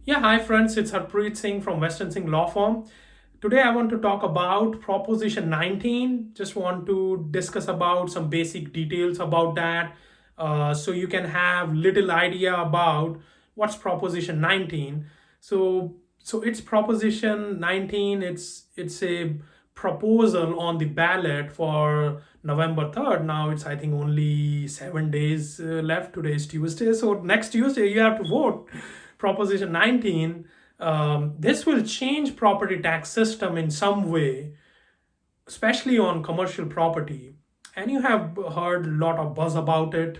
Yeah, hi friends, it's Harpreet Singh from Western Singh Law Firm. Today I want to talk about Proposition 19. Just want to discuss about some basic details about that so you can have little idea about what's Proposition 19. So it's Proposition 19. It's a proposal on the ballot for November 3rd. Now it's I think only 7 days left. Today is Tuesday. So next Tuesday you have to vote. Proposition 19, this will change property tax system in some way, especially on commercial property. And you have heard a lot of buzz about it,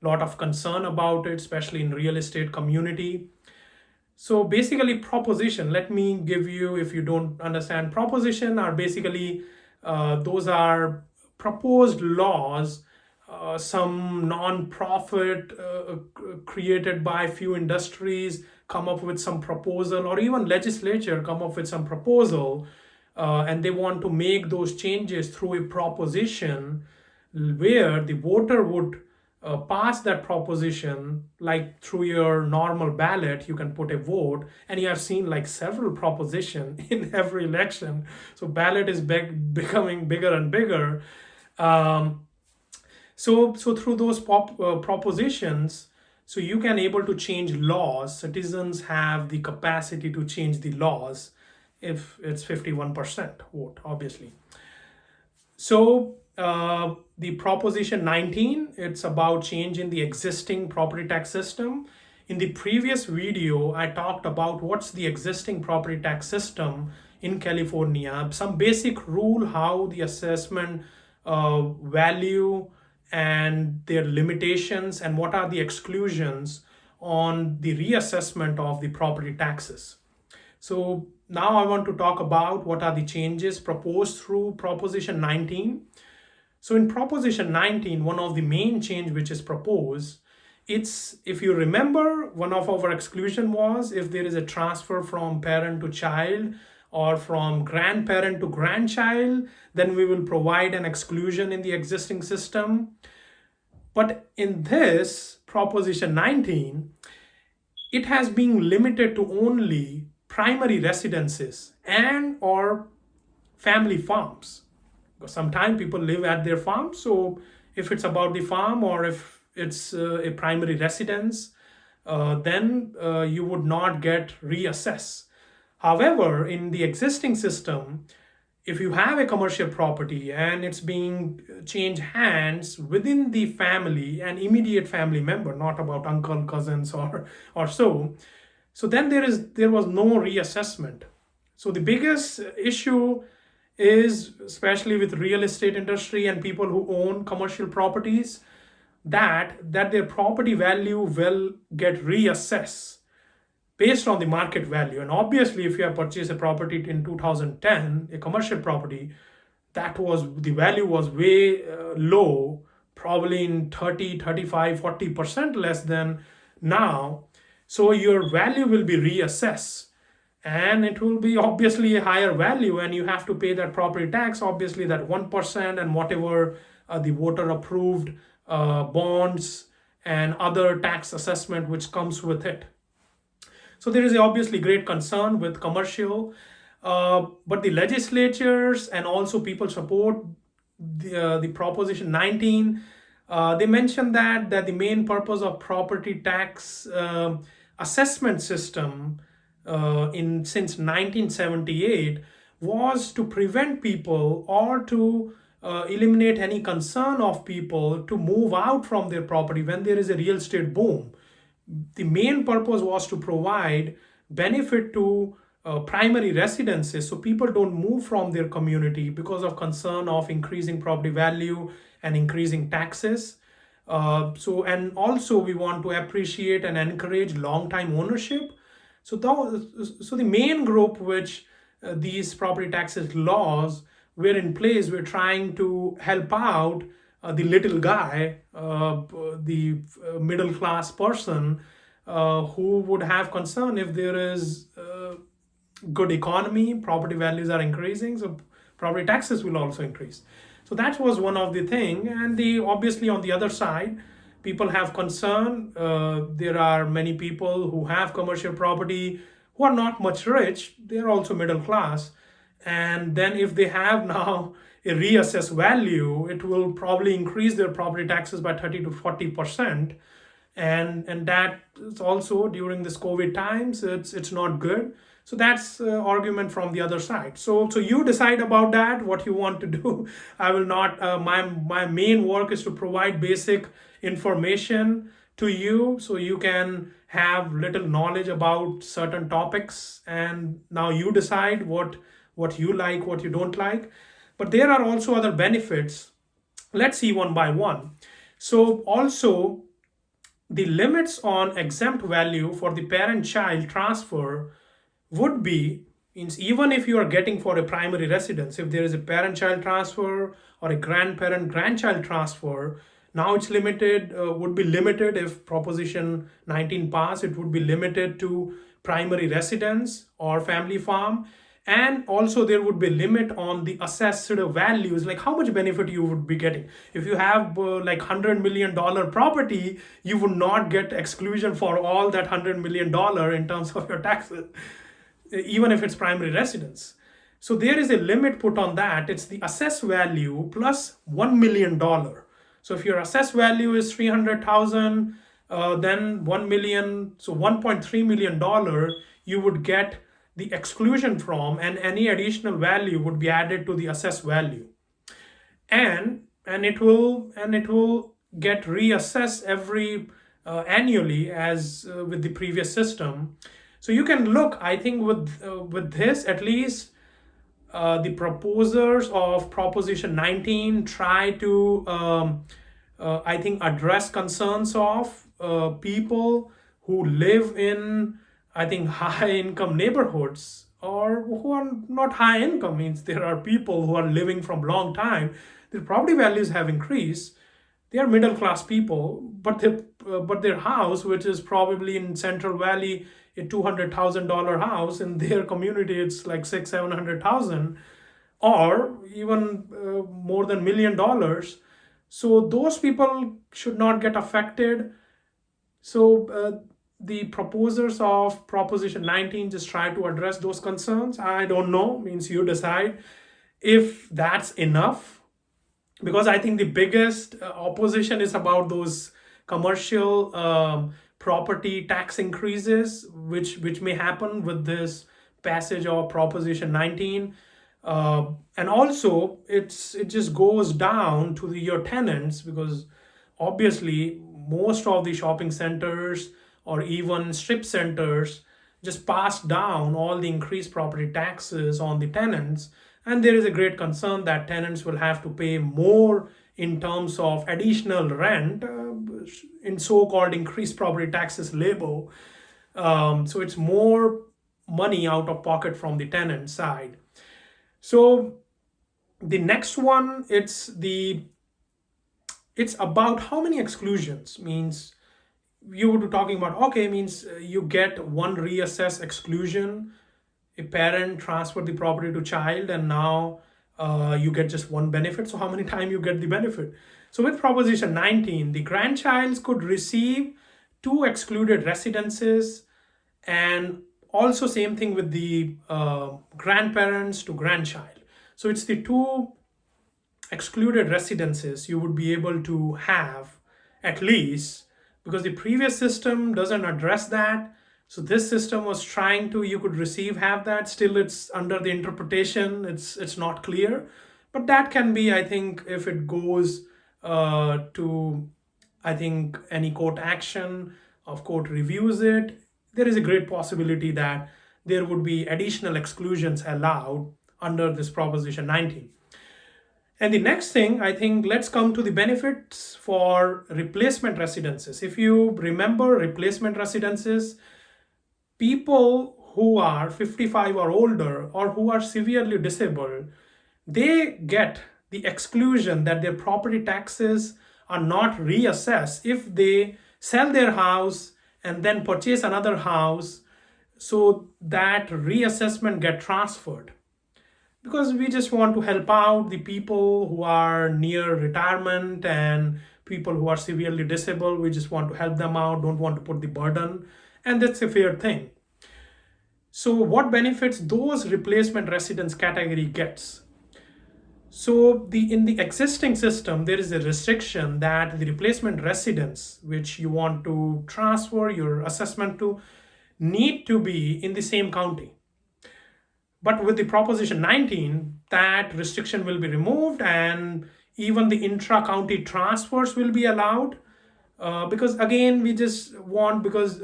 lot of concern about it, especially in real estate community. So basically proposition, let me give you, if you don't understand, proposition are basically, those are proposed laws, some non-profit created by few industries come up with some proposal, or even legislature come up with some proposal, and they want to make those changes through a proposition where the voter would pass that proposition. Like through your normal ballot you can put a vote, and you have seen like several proposition in every election. So ballot is becoming bigger and bigger. Um, so through those propositions, so you can able to change laws. Citizens have the capacity to change the laws if it's 51% vote, obviously. So the Proposition 19, it's about changing the existing property tax system. In the previous video, I talked about what's the existing property tax system in California, some basic rule, how the assessment value and their limitations, and what are the exclusions on the reassessment of the property taxes. So now I want to talk about what are the changes proposed through Proposition 19. So in Proposition 19, one of the main change which is proposed, it's, if you remember, one of our exclusion was if there is a transfer from parent to child or from grandparent to grandchild, then we will provide an exclusion in the existing system. But in this Proposition 19, it has been limited to only primary residences and or family farms. Because sometimes people live at their farm, so if it's about the farm or if it's a primary residence, then you would not get reassessed. However, in the existing system, if you have a commercial property and it's being changed hands within the family and immediate family member, not about uncle, cousins, or so then there was no reassessment. So the biggest issue is, especially with real estate industry and people who own commercial properties, that their property value will get reassessed based on the market value. And obviously, if you have purchased a property in 2010, a commercial property, that was, the value was way low, probably in 30, 35, 40% less than now. So your value will be reassessed, and it will be obviously a higher value, and you have to pay that property tax, obviously that 1%, and whatever the voter approved bonds and other tax assessment which comes with it. So there is obviously great concern with commercial, but the legislatures and also people support the Proposition 19. They mentioned that the main purpose of property tax assessment system in since 1978 was to prevent people or to eliminate any concern of people to move out from their property when there is a real estate boom. The main purpose was to provide benefit to primary residences, so people don't move from their community because of concern of increasing property value and increasing taxes. And also we want to appreciate and encourage long time ownership. So the main group which these property taxes laws were in place, we're trying to help out the little guy, the middle class person who would have concern if there is good economy, property values are increasing, so property taxes will also increase. So that was one of the thing. And the obviously on the other side, people have concern. There are many people who have commercial property who are not much rich. They're also middle class. And then if they have now a reassessed value, it will probably increase their property taxes by 30 to 40%. And that is also during this COVID times, it's not good. So that's argument from the other side. So you decide about that, what you want to do. I will not. My main work is to provide basic information to you, so you can have little knowledge about certain topics, and now you decide what you like, what you don't like. But there are also other benefits. Let's see one by one. So also, the limits on exempt value for the parent child transfer would be, means even if you are getting for a primary residence, if there is a parent child transfer or a grandparent grandchild transfer, now it's limited, would be limited. If proposition 19 pass, it would be limited to primary residence or family farm. And also there would be a limit on the assessed values, like how much benefit you would be getting. If you have like $100 million property, you would not get exclusion for all that $100 million in terms of your taxes, even if it's primary residence. So there is a limit put on that. It's the assessed value plus $1 million. So if your assessed value is 300,000, then 1 million, so $1.3 million you would get the exclusion from, and any additional value would be added to the assessed value. And it will get reassessed every annually, as with the previous system. So you can look, I think with this at least, the proposers of proposition 19 try to I think address concerns of people who live in, I think, high income neighborhoods, or who are not high income. Means there are people who are living from long time, their property values have increased, they are middle class people, but their house, which is probably in Central Valley, a $200,000 house, in their community it's like 600,000-700,000, or even more than $1 million. So those people should not get affected. So the proposers of proposition 19 just try to address those concerns. I don't know, means you decide if that's enough, because I think the biggest opposition is about those commercial property tax increases, which may happen with this passage of proposition 19. And also it just goes down to your tenants, because obviously most of the shopping centers or even strip centers just pass down all the increased property taxes on the tenants. And there is a great concern that tenants will have to pay more in terms of additional rent, in so-called increased property taxes label. So it's more money out of pocket from the tenant side. So the next one, it's about how many exclusions. Means you would be talking about, okay, means you get one reassess exclusion, a parent transfer the property to child, and now you get just one benefit. So how many times you get the benefit? So with proposition 19, the grandchilds could receive 2 excluded residences, and also same thing with the grandparents to grandchild. So it's the 2 excluded residences you would be able to have at least, because the previous system doesn't address that. So this system was trying to, you could have that. Still it's under the interpretation, it's not clear. But that can be, I think, if it goes to, I think, any court action, of court reviews it, there is a great possibility that there would be additional exclusions allowed under this proposition 19. And the next thing, I think, let's come to the benefits for replacement residences. If you remember, replacement residences, people who are 55 or older, or who are severely disabled, they get the exclusion that their property taxes are not reassessed if they sell their house and then purchase another house, so that reassessment get transferred. Because we just want to help out the people who are near retirement and people who are severely disabled. We just want to help them out, don't want to put the burden, and that's a fair thing. So what benefits those replacement residence category gets? So in the existing system, there is a restriction that the replacement residents, which you want to transfer your assessment to, need to be in the same county. But with the Proposition 19, that restriction will be removed, and even the intra-county transfers will be allowed. Because again, we just want, because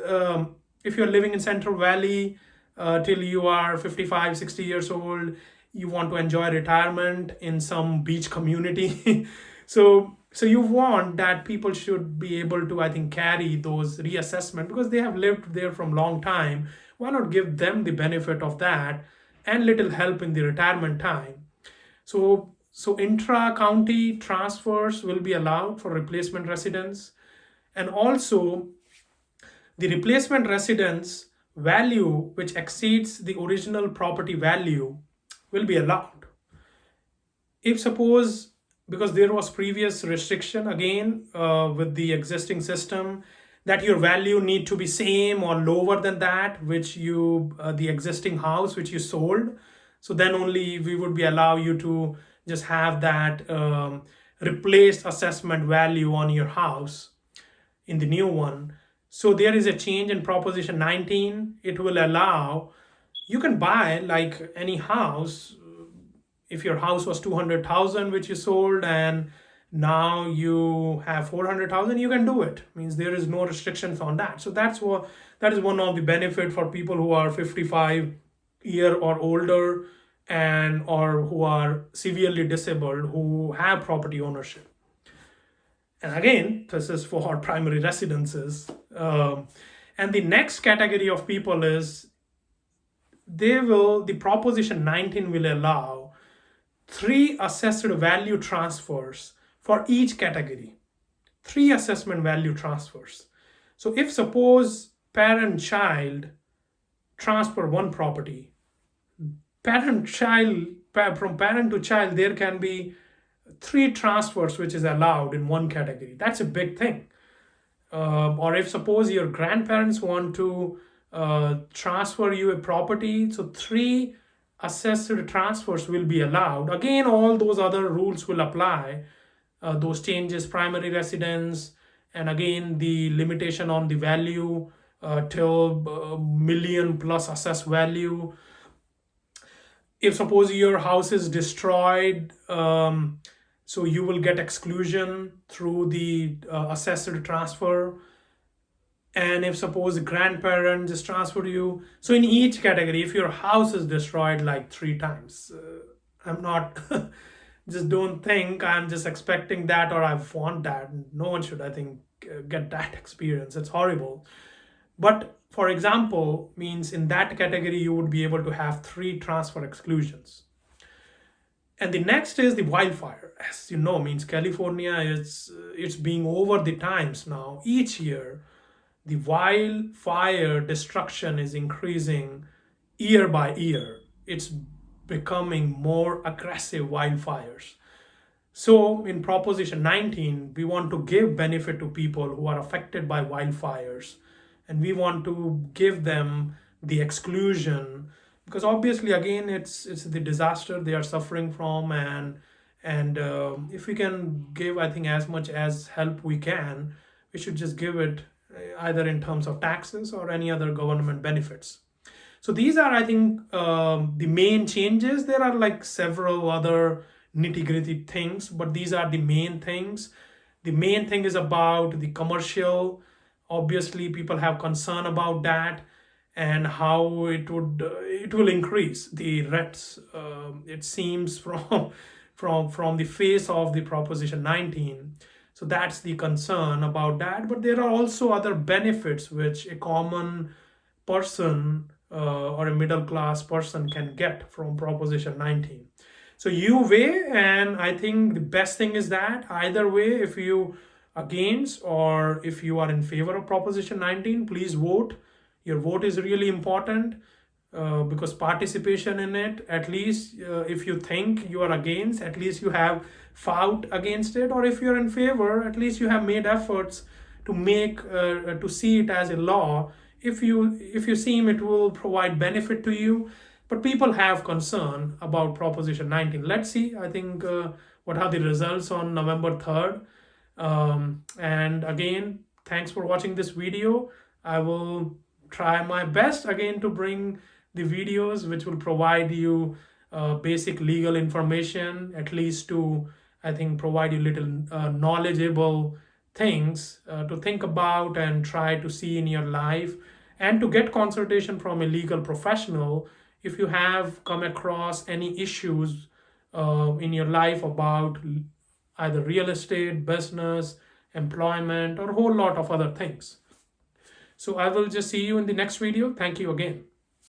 if you're living in Central Valley till you are 55, 60 years old, you want to enjoy retirement in some beach community. so you want that people should be able to, I think, carry those reassessment because they have lived there from long time. Why not give them the benefit of that and little help in the retirement time? So intra-county transfers will be allowed for replacement residents, and also the replacement residence value which exceeds the original property value will be allowed. If suppose, because there was previous restriction again with the existing system, that your value need to be same or lower than that which you the existing house which you sold, so then only we would be allow you to just have that replaced assessment value on your house in the new one. So there is a change in Proposition 19. It will allow, you can buy like any house. If your house was 200,000 which you sold and now you have 400,000, you can do it. Means there is no restrictions on that. So that is one of the benefit for people who are 55 year or older and or who are severely disabled who have property ownership. And again, this is for primary residences. And the next category of people is the Proposition 19 will allow 3 assessed value transfers for each category. 3 assessment value transfers. So if suppose parent-child transfer one property, parent-child, from parent to child, there can be 3 transfers which is allowed in one category. That's a big thing. Or if suppose your grandparents want to transfer you a property, so 3 assessed transfers will be allowed. Again, all those other rules will apply. Those changes, primary residence, and again the limitation on the value till million plus assessed value. If suppose your house is destroyed, so you will get exclusion through the assessed transfer. And if suppose the grandparent just transfer you, so in each category, if your house is destroyed like 3 times, I'm not just don't think I'm just expecting that or I want that. No one should, I think, get that experience. It's horrible. But for example, means in that category you would be able to have 3 transfer exclusions. And the next is the wildfire. As you know, means California it's being over the times now. Each year the wildfire destruction is increasing year by year. It's becoming more aggressive wildfires. So in Proposition 19, we want to give benefit to people who are affected by wildfires, and we want to give them the exclusion because obviously again it's the disaster they are suffering from, and if we can give, I think, as much as help we can, we should just give it either in terms of taxes or any other government benefits. So these are, I think, the main changes. There are like several other nitty-gritty things, but these are the main things. The main thing is about the commercial. Obviously people have concern about that and how it will increase the rents. It seems from the face of the Proposition 19. So that's the concern about that. But there are also other benefits which a common person or a middle class person can get from Proposition 19. So you weigh, and I think the best thing is that either way, if you against or if you are in favor of Proposition 19, please vote. Your vote is really important. because participation in it, at least if you think you are against, at least you have fought against it, or if you're in favor, at least you have made efforts to make to see it as a law. If you seem it will provide benefit to you, but people have concern about proposition 19. Let's see, I think, what are the results on November 3rd. And again, thanks for watching this video. I will try my best again to bring the videos which will provide you basic legal information, at least to, I think, provide you little knowledgeable things to think about and try to see in your life, and to get consultation from a legal professional if you have come across any issues in your life about either real estate, business, employment, or a whole lot of other things. So I will just see you in the next video. Thank you again.